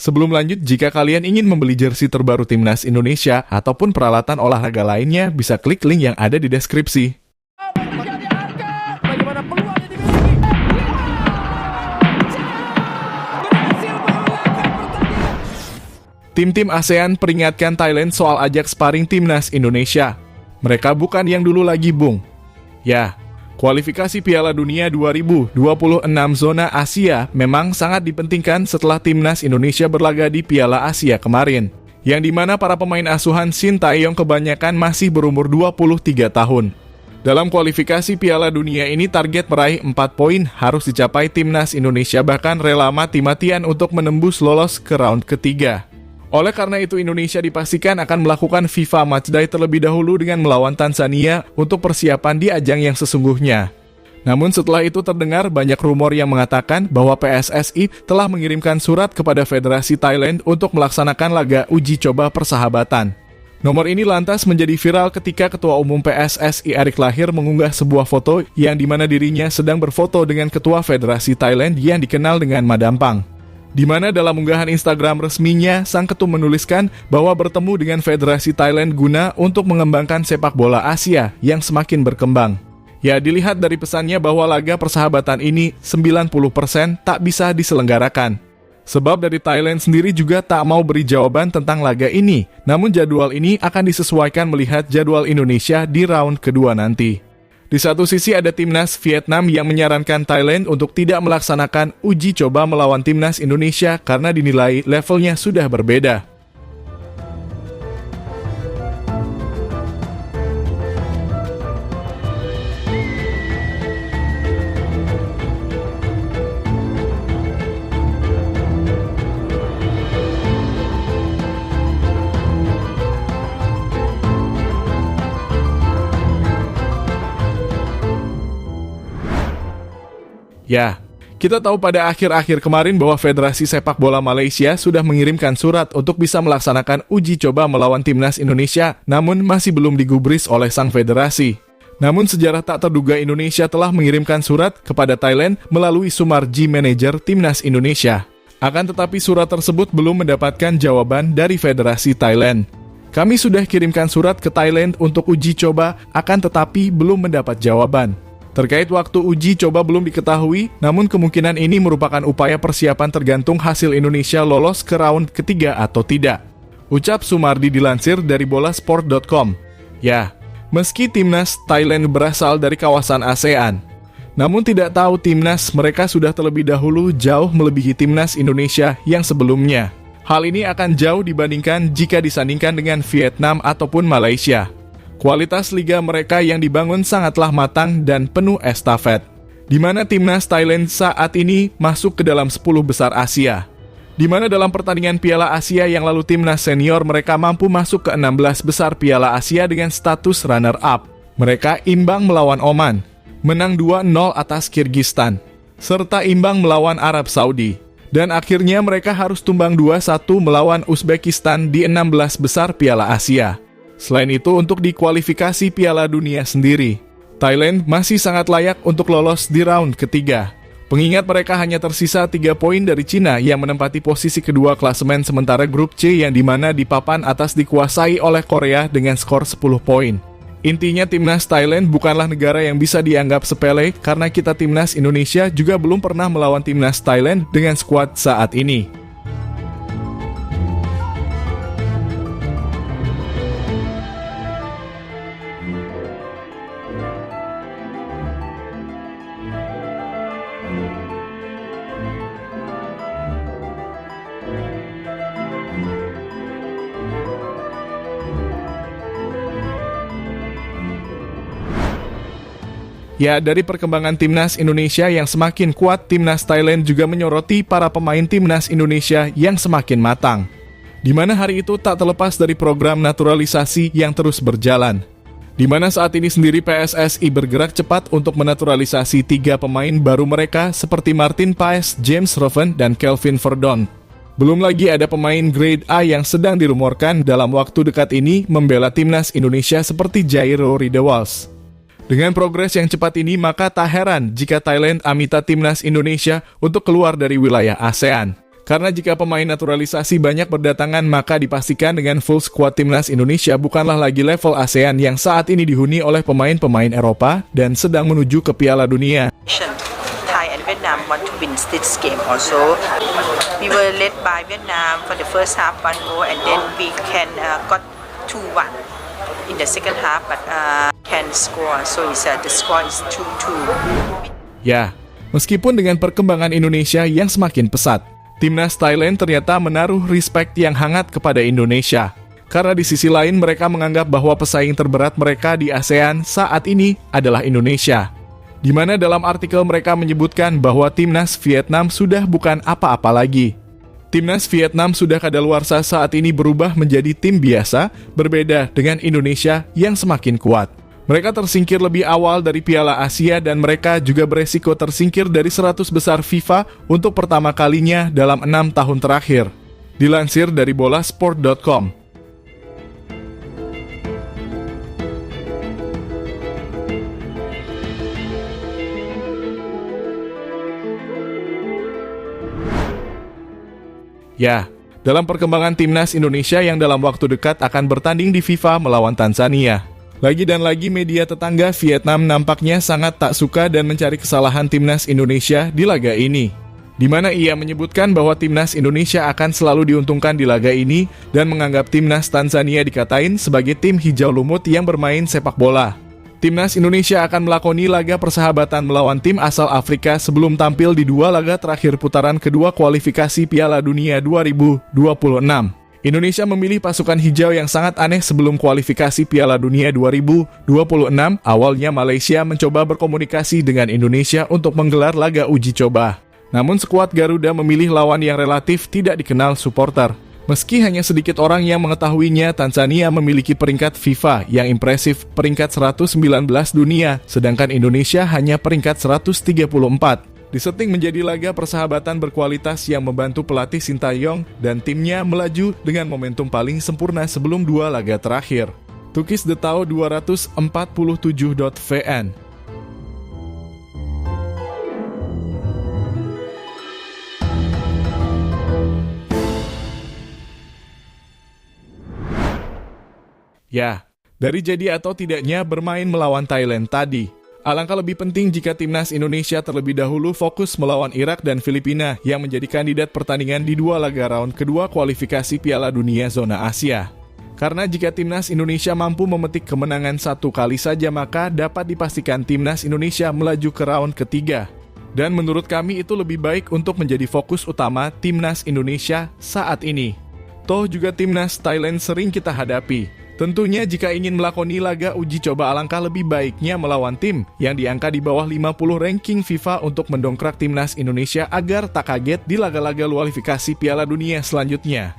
Sebelum lanjut, jika kalian ingin membeli jersey terbaru Timnas Indonesia ataupun peralatan olahraga lainnya, bisa klik link yang ada di deskripsi. Tim-tim ASEAN peringatkan Thailand soal ajak sparring Timnas Indonesia. Mereka bukan yang dulu lagi, Bung. Ya, kualifikasi Piala Dunia 2026 zona Asia memang sangat dipentingkan setelah Timnas Indonesia berlaga di Piala Asia kemarin, yang dimana para pemain asuhan Shin Tae-yong kebanyakan masih berumur 23 tahun. Dalam kualifikasi Piala Dunia ini target meraih 4 poin harus dicapai Timnas Indonesia, bahkan rela mati-matian untuk menembus lolos ke round ketiga. Oleh karena itu, Indonesia dipastikan akan melakukan FIFA Matchday terlebih dahulu dengan melawan Tanzania untuk persiapan di ajang yang sesungguhnya. Namun setelah itu terdengar banyak rumor yang mengatakan bahwa PSSI telah mengirimkan surat kepada Federasi Thailand untuk melaksanakan laga uji coba persahabatan. Nomor ini lantas menjadi viral ketika Ketua Umum PSSI Erick Thohir mengunggah sebuah foto yang dimana dirinya sedang berfoto dengan Ketua Federasi Thailand yang dikenal dengan Madampang. Di mana dalam unggahan Instagram resminya, sang ketum menuliskan bahwa bertemu dengan Federasi Thailand guna untuk mengembangkan sepak bola Asia yang semakin berkembang. Ya, dilihat dari pesannya bahwa laga persahabatan ini 90% tak bisa diselenggarakan. Sebab dari Thailand sendiri juga tak mau beri jawaban tentang laga ini, namun jadwal ini akan disesuaikan melihat jadwal Indonesia di round kedua nanti. Di satu sisi ada Timnas Vietnam yang menyarankan Thailand untuk tidak melaksanakan uji coba melawan Timnas Indonesia karena dinilai levelnya sudah berbeda. Ya, kita tahu pada akhir-akhir kemarin bahwa Federasi Sepak Bola Malaysia sudah mengirimkan surat untuk bisa melaksanakan uji coba melawan Timnas Indonesia, namun masih belum digubris oleh sang federasi. Namun sejarah tak terduga, Indonesia telah mengirimkan surat kepada Thailand melalui Sumarji, manajer Timnas Indonesia. Akan tetapi surat tersebut belum mendapatkan jawaban dari Federasi Thailand. Kami sudah kirimkan surat ke Thailand untuk uji coba, akan tetapi belum mendapat jawaban. Terkait waktu uji coba belum diketahui, namun kemungkinan ini merupakan upaya persiapan tergantung hasil Indonesia lolos ke round ketiga atau tidak. Ucap Sumardi dilansir dari bolasport.com. Ya, meski Timnas Thailand berasal dari kawasan ASEAN, namun tidak tahu Timnas mereka sudah terlebih dahulu jauh melebihi Timnas Indonesia yang sebelumnya. Hal ini akan jauh dibandingkan jika disandingkan dengan Vietnam ataupun Malaysia. Kualitas liga mereka yang dibangun sangatlah matang dan penuh estafet, di mana Timnas Thailand saat ini masuk ke dalam 10 besar Asia. Di mana dalam pertandingan Piala Asia yang lalu Timnas senior mereka mampu masuk ke 16 besar Piala Asia dengan status runner-up. Mereka imbang melawan Oman, menang 2-0 atas Kyrgyzstan, serta imbang melawan Arab Saudi. Dan akhirnya mereka harus tumbang 2-1 melawan Uzbekistan di 16 besar Piala Asia. Selain itu, untuk di kualifikasi Piala Dunia sendiri, Thailand masih sangat layak untuk lolos di round ketiga. Pengingat mereka hanya tersisa 3 poin dari Cina yang menempati posisi kedua klasemen sementara grup C yang dimana di papan atas dikuasai oleh Korea dengan skor 10 poin. Intinya Timnas Thailand bukanlah negara yang bisa dianggap sepele karena kita Timnas Indonesia juga belum pernah melawan Timnas Thailand dengan skuad saat ini. Ya, dari perkembangan Timnas Indonesia yang semakin kuat, Timnas Thailand juga menyoroti para pemain Timnas Indonesia yang semakin matang. Di mana hari itu tak terlepas dari program naturalisasi yang terus berjalan. Di mana saat ini sendiri PSSI bergerak cepat untuk menaturalisasi 3 pemain baru mereka seperti Martin Paes, James Roven, dan Kelvin Verdon. Belum lagi ada pemain grade A yang sedang dirumorkan dalam waktu dekat ini membela Timnas Indonesia seperti Jairo Riedewald. Dengan progres yang cepat ini, maka tak heran jika Thailand amita Timnas Indonesia untuk keluar dari wilayah ASEAN. Karena jika pemain naturalisasi banyak berdatangan, maka dipastikan dengan full squad timnas Indonesia bukanlah lagi level ASEAN yang saat ini dihuni oleh pemain-pemain Eropa dan sedang menuju ke Piala Dunia. Thai and Vietnam want to win this game also. We were led by Vietnam for the first half 1-0 and then we got 2-1 in the second half but can score, so the score is 2-2. Ya, meskipun dengan perkembangan Indonesia yang semakin pesat, timnas Thailand ternyata menaruh respect yang hangat kepada Indonesia. Karena di sisi lain mereka menganggap bahwa pesaing terberat mereka di ASEAN saat ini adalah Indonesia. Di mana dalam artikel mereka menyebutkan bahwa timnas Vietnam sudah bukan apa-apa lagi. Timnas Vietnam sudah kadaluarsa saat ini berubah menjadi tim biasa, berbeda dengan Indonesia yang semakin kuat. Mereka tersingkir lebih awal dari Piala Asia dan mereka juga beresiko tersingkir dari 100 besar FIFA untuk pertama kalinya dalam 6 tahun terakhir. Dilansir dari bolasport.com. Ya, dalam perkembangan timnas Indonesia yang dalam waktu dekat akan bertanding di FIFA melawan Tanzania. Lagi dan lagi media tetangga Vietnam nampaknya sangat tak suka dan mencari kesalahan timnas Indonesia di laga ini. Di mana ia menyebutkan bahwa timnas Indonesia akan selalu diuntungkan di laga ini dan menganggap timnas Tanzania dikatain sebagai tim hijau lumut yang bermain sepak bola. Timnas Indonesia akan melakoni laga persahabatan melawan tim asal Afrika sebelum tampil di 2 laga terakhir putaran kedua kualifikasi Piala Dunia 2026. Indonesia memilih pasukan hijau yang sangat aneh sebelum kualifikasi Piala Dunia 2026. Awalnya Malaysia mencoba berkomunikasi dengan Indonesia untuk menggelar laga uji coba. Namun skuad Garuda memilih lawan yang relatif tidak dikenal supporter. Meski hanya sedikit orang yang mengetahuinya, Tanzania memiliki peringkat FIFA yang impresif, peringkat 119 dunia, sedangkan Indonesia hanya peringkat 134. Disetting menjadi laga persahabatan berkualitas yang membantu pelatih Sintayong dan timnya melaju dengan momentum paling sempurna sebelum 2 laga terakhir. Tukis Detau 247.vn. Ya, dari jadi atau tidaknya bermain melawan Thailand tadi, alangkah lebih penting jika timnas Indonesia terlebih dahulu fokus melawan Irak dan Filipina yang menjadi kandidat pertandingan di 2 laga round kedua kualifikasi Piala Dunia Zona Asia. Karena jika timnas Indonesia mampu memetik kemenangan 1 kali saja, maka dapat dipastikan timnas Indonesia melaju ke round ketiga. Dan menurut kami itu lebih baik untuk menjadi fokus utama timnas Indonesia saat ini. Toh juga timnas Thailand sering kita hadapi. Tentunya jika ingin melakoni laga uji coba, alangkah lebih baiknya melawan tim yang diangka di bawah 50 ranking FIFA untuk mendongkrak timnas Indonesia agar tak kaget di laga-laga kualifikasi Piala Dunia selanjutnya.